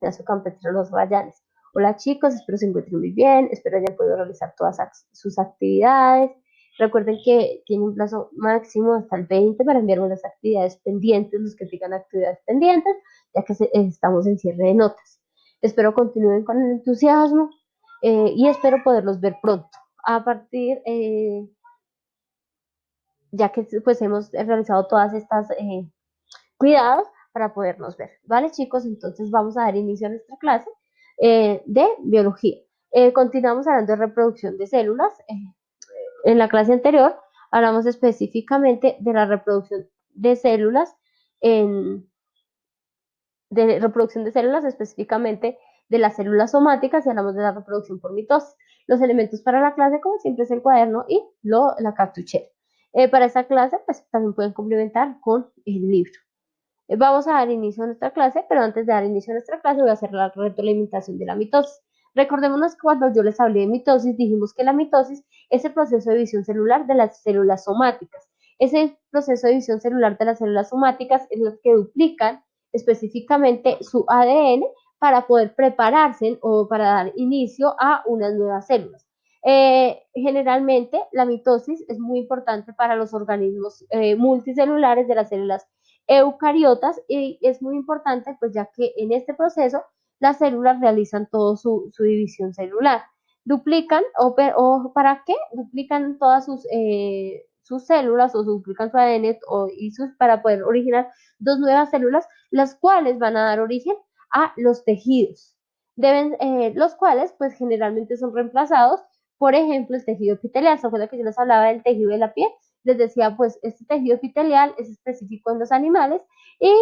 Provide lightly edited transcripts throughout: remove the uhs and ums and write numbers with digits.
Gimnasio Campestre Los Rayanes. Hola chicos, espero se encuentren muy bien, espero hayan podido realizar todas sus actividades. Recuerden que tienen un plazo máximo hasta el 20 para enviarme las actividades pendientes, los que tengan actividades pendientes, ya que estamos en cierre de notas. Espero continúen con el entusiasmo y espero poderlos ver pronto. A partir, ya que pues hemos realizado todas estas cuidados para podernos ver, ¿vale chicos? Entonces vamos a dar inicio a nuestra clase de biología. Continuamos hablando de reproducción de células. En la clase anterior hablamos específicamente de la reproducción de células, específicamente de las células somáticas, y hablamos de la reproducción por mitosis. Los elementos para la clase, como siempre, es el cuaderno y la cartuchera. Para esta clase, pues también pueden complementar con el libro. Vamos a dar inicio a nuestra clase, pero antes de dar inicio a nuestra clase voy a hacer la retroalimentación de la mitosis. Recordémonos que cuando yo les hablé de mitosis, dijimos que la mitosis es el proceso de división celular de las células somáticas. Ese proceso de división celular de las células somáticas es lo que duplican específicamente su ADN para poder prepararse o para dar inicio a unas nuevas células. Generalmente la mitosis es muy importante para los organismos multicelulares de las células eucariotas, y es muy importante pues ya que en este proceso las células realizan todo su división celular. Duplican o ¿para qué? Duplican todas sus células o duplican su ADN para poder originar dos nuevas células, las cuales van a dar origen a los tejidos. Los cuales pues generalmente son reemplazados, por ejemplo, el tejido epitelial. ¿Se acuerdan que yo les hablaba del tejido de la piel? Les decía, pues este tejido epitelial es específico en los animales y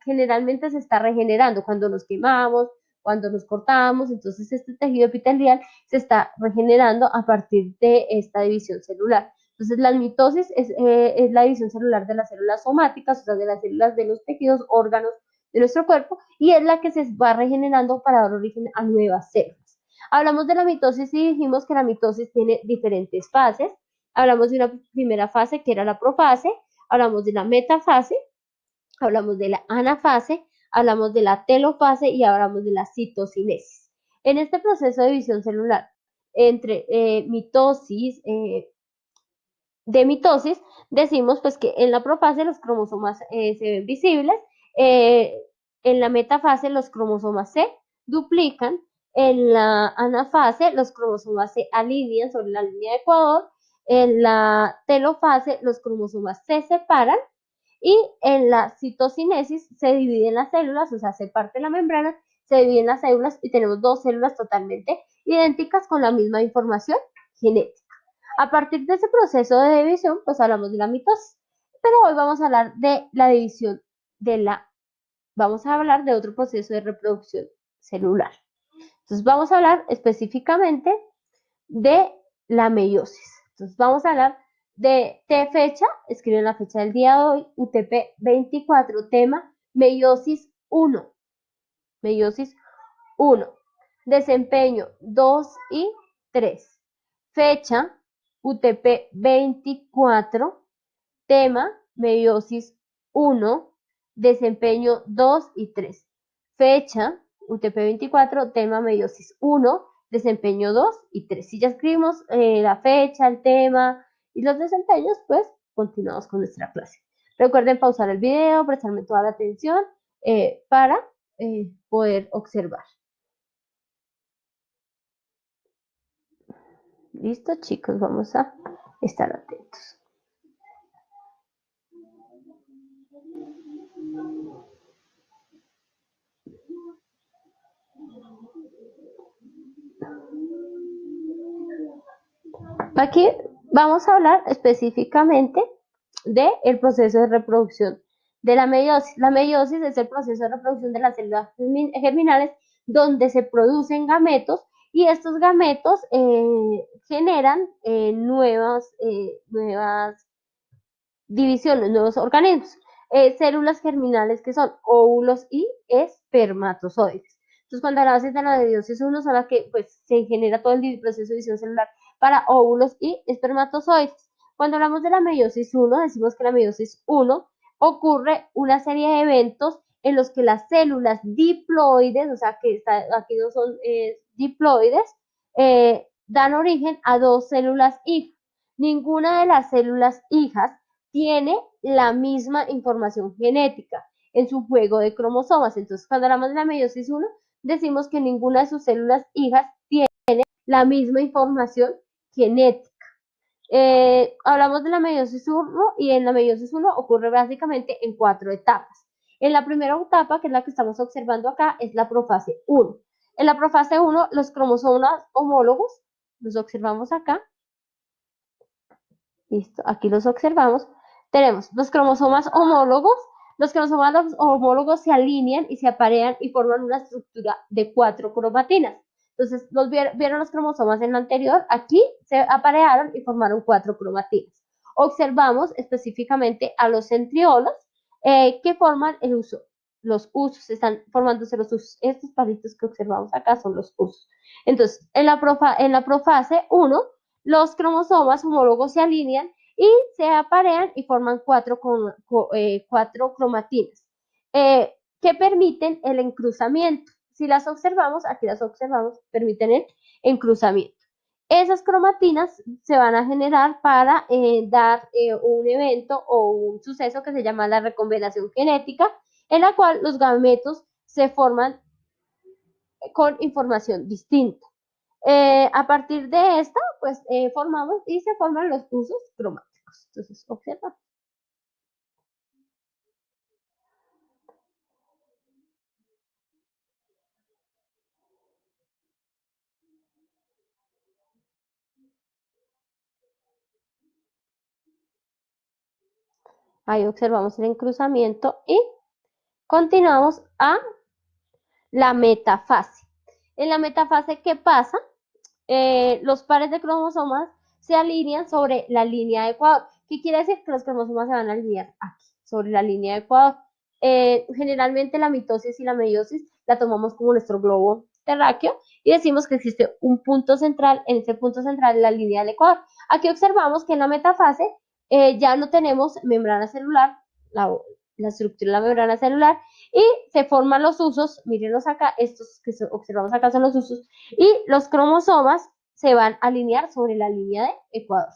generalmente se está regenerando cuando nos quemamos, cuando nos cortamos. Entonces este tejido epitelial se está regenerando a partir de esta división celular. Entonces la mitosis es la división celular de las células somáticas, o sea, de las células de los tejidos, órganos de nuestro cuerpo, y es la que se va regenerando para dar origen a nuevas células. Hablamos de la mitosis y dijimos que la mitosis tiene diferentes fases. Hablamos de una primera fase que era la profase, hablamos de la metafase, hablamos de la anafase, hablamos de la telofase y hablamos de la citocinesis. En este proceso de división celular entre mitosis, decimos pues que en la profase los cromosomas se ven visibles, en la metafase los cromosomas se duplican, en la anafase los cromosomas se alinean sobre la línea de Ecuador, en la telofase los cromosomas se separan y en la citocinesis se dividen las células, o sea, se parte la membrana, se dividen las células y tenemos dos células totalmente idénticas con la misma información genética. A partir de ese proceso de división, pues hablamos de la mitosis, pero hoy vamos a hablar de la división vamos a hablar de otro proceso de reproducción celular. Entonces vamos a hablar específicamente de la meiosis. Entonces vamos a hablar de fecha, escriben la fecha del día de hoy, UTP 24, tema meiosis 1. Meiosis 1. Desempeño 2 y 3. Fecha UTP 24, tema meiosis 1, desempeño 2 y 3. Fecha UTP 24, tema meiosis 1, desempeño 2 y 3. Si ya escribimos la fecha, el tema y los desempeños, pues continuamos con nuestra clase. Recuerden pausar el video, prestarme toda la atención para poder observar. Listo, chicos, vamos a estar atentos. Aquí vamos a hablar específicamente del proceso de reproducción de la meiosis. La meiosis es el proceso de reproducción de las células germinales donde se producen gametos, y estos gametos generan nuevas divisiones, nuevos organismos. Células germinales que son óvulos y espermatozoides. Entonces, cuando hablamos de la meiosis 1, son las que pues, se genera todo el proceso de división celular para óvulos y espermatozoides. Cuando hablamos de la meiosis 1, decimos que la meiosis 1 ocurre una serie de eventos en los que las células diploides, o sea, que aquí no son diploides, dan origen a dos células hijas. Ninguna de las células hijas tiene la misma información genética en su juego de cromosomas. Entonces, cuando hablamos de la meiosis 1, decimos que ninguna de sus células hijas tiene la misma información genética. Hablamos de la meiosis 1 y en la meiosis 1 ocurre básicamente en 4 etapas. En la primera etapa, que es la que estamos observando acá, es la profase 1. En la profase 1, los cromosomas homólogos, los observamos acá. Listo, aquí los observamos. Tenemos los cromosomas homólogos. Los cromosomas homólogos se alinean y se aparean y forman una estructura de 4 cromatinas. Entonces, vieron los cromosomas en la anterior, aquí se aparearon y formaron 4 cromatinas. Observamos específicamente a los centriolos que forman el uso. Los usos, están formándose los usos. Estos palitos que observamos acá son los usos. Entonces, en la profase 1, los cromosomas homólogos se alinean y se aparean y forman 4 cromatinas que permiten el encruzamiento. Si las observamos, aquí las observamos, permiten el encruzamiento. Esas cromatinas se van a generar para dar un evento o un suceso que se llama la recombinación genética, en la cual los gametos se forman con información distinta. A partir de esta, pues formamos y se forman los usos cromáticos. Entonces, observa. Ahí observamos el encruzamiento y continuamos a la metafase. En la metafase, ¿qué pasa? Los pares de cromosomas se alinean sobre la línea de Ecuador. ¿Qué quiere decir? Que los cromosomas se van a alinear aquí, sobre la línea de Ecuador. Generalmente la mitosis y la meiosis la tomamos como nuestro globo terráqueo y decimos que existe un punto central, en ese punto central la línea del Ecuador. Aquí observamos que en la metafase ya no tenemos membrana celular, la estructura de la membrana celular, y se forman los usos, mírenlos acá, estos que observamos acá son los usos, y los cromosomas se van a alinear sobre la línea de Ecuador.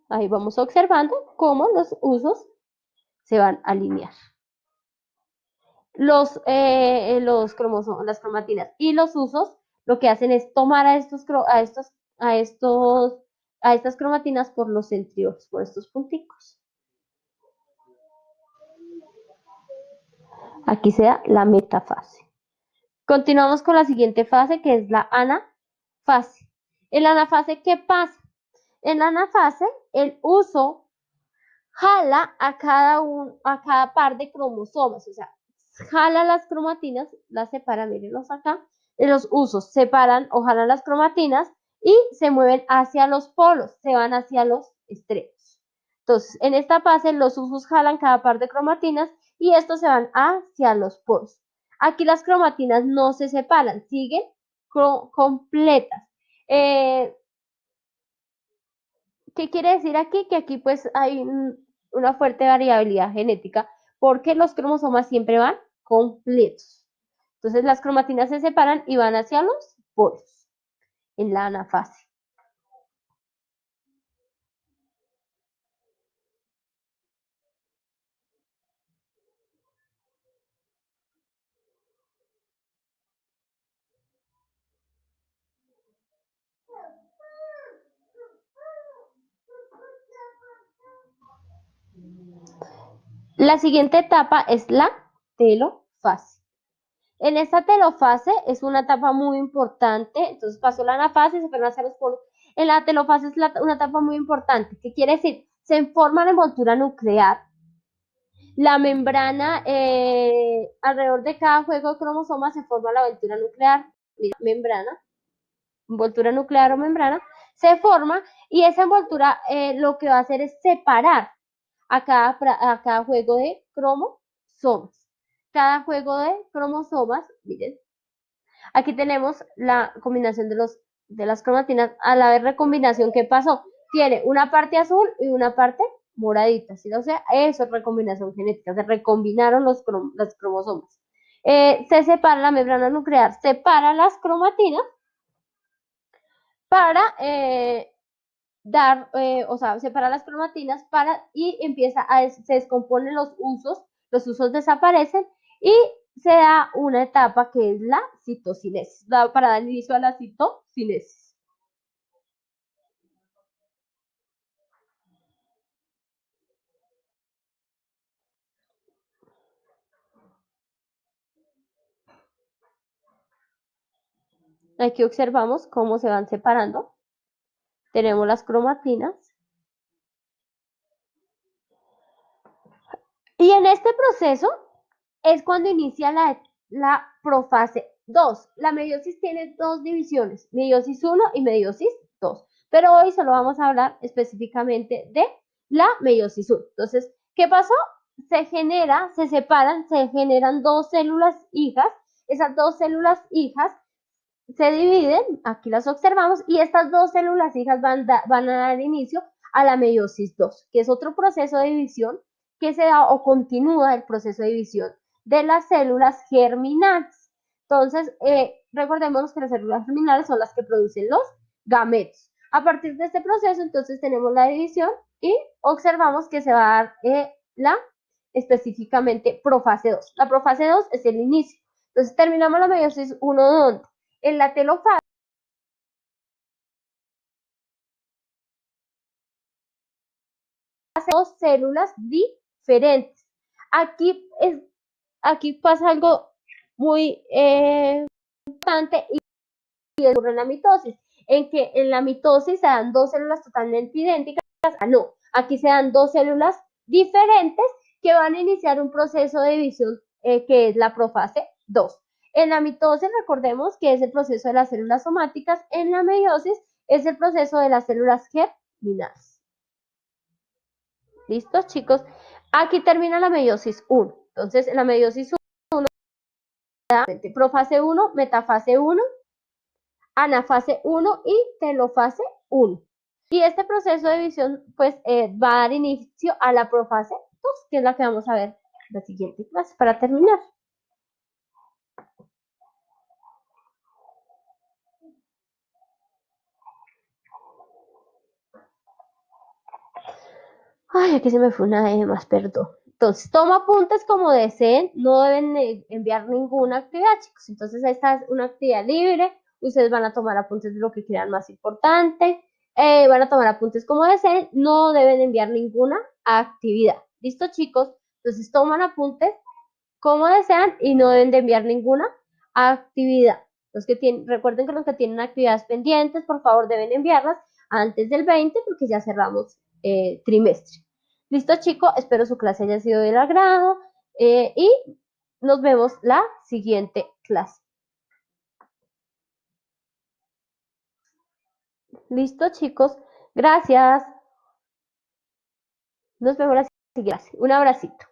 Ahí vamos observando cómo los usos se van a alinear. Los cromosomas, las cromatinas y los usos lo que hacen es tomar a estas cromatinas por los centriolos, por estos punticos. Aquí se da la metafase. Continuamos con la siguiente fase, que es la anafase. En la anafase, ¿qué pasa? En la anafase, el uso jala a cada par de cromosomas, o sea, jala las cromatinas, las separa, mírenlos acá, de los usos, separan o jalan las cromatinas y se mueven hacia los polos, se van hacia los extremos. Entonces, en esta fase, los usos jalan cada par de cromatinas y estos se van hacia los polos. Aquí las cromatinas no se separan, siguen completas. ¿Qué quiere decir aquí? Que aquí pues hay una fuerte variabilidad genética porque los cromosomas siempre van completos. Entonces las cromatinas se separan y van hacia los polos en la anafase. La siguiente etapa es la telofase. En esta telofase es una etapa muy importante, entonces pasó la anafase y se fueron hacia los polos. En la telofase es una etapa muy importante, ¿qué quiere decir? Se forma la envoltura nuclear. La membrana, alrededor de cada juego de cromosomas se forma la envoltura nuclear, mira, membrana, envoltura nuclear o membrana, se forma y esa envoltura lo que va a hacer es separar a cada juego de cromosomas. Cada juego de cromosomas, miren, Aquí tenemos la combinación de las cromatinas. A la vez recombinación, ¿qué pasó? Tiene una parte azul y una parte moradita, ¿sí? O sea, eso es recombinación genética, se recombinaron los cromosomas. Se separa la membrana nuclear, separa las cromatinas para o sea, separa las cromatinas y se descomponen los usos desaparecen y se da una etapa que es la citocinesis, para dar inicio a la citocinesis. Aquí observamos cómo se van separando. Tenemos las cromatinas. Y en este proceso es cuando inicia la profase 2. La meiosis tiene dos divisiones, meiosis 1 y meiosis 2. Pero hoy solo vamos a hablar específicamente de la meiosis 1. Entonces, ¿qué pasó? Se separan, se generan dos células hijas. Esas dos células hijas se dividen, aquí las observamos, y estas dos células hijas van a dar inicio a la meiosis 2, que es otro proceso de división que se da o continúa el proceso de división de las células germinales. Entonces, recordemos que las células germinales son las que producen los gametos. A partir de este proceso, entonces tenemos la división y observamos que se va a dar específicamente profase 2. La profase 2 es el inicio. Entonces, terminamos la meiosis 1, ¿dónde? En la telofase, dos células diferentes. Aquí, aquí pasa algo muy importante y ocurre en la mitosis, en que en la mitosis se dan dos células totalmente idénticas. No, aquí se dan dos células diferentes que van a iniciar un proceso de división que es la profase 2. En la mitosis, recordemos que es el proceso de las células somáticas. En la meiosis es el proceso de las células germinales. ¿Listos, chicos? Aquí termina la meiosis 1. Entonces, en la meiosis 1, profase 1, metafase 1, anafase 1 y telofase 1. Y este proceso de división, pues, va a dar inicio a la profase 2, que es la que vamos a ver en la siguiente clase para terminar. Ay, aquí se me fue una E más, perdón. Entonces, toma apuntes como deseen, no deben enviar ninguna actividad, chicos. Entonces, esta es una actividad libre, ustedes van a tomar apuntes de lo que crean más importante, van a tomar apuntes como deseen, no deben enviar ninguna actividad. ¿Listo, chicos? Entonces, toman apuntes como desean y no deben de enviar ninguna actividad. Recuerden que los que tienen actividades pendientes, por favor, deben enviarlas antes del 20 porque ya cerramos trimestre. Listo, chicos, espero su clase haya sido del agrado y nos vemos la siguiente clase. Listo, chicos, gracias. Nos vemos la siguiente clase. Un abracito.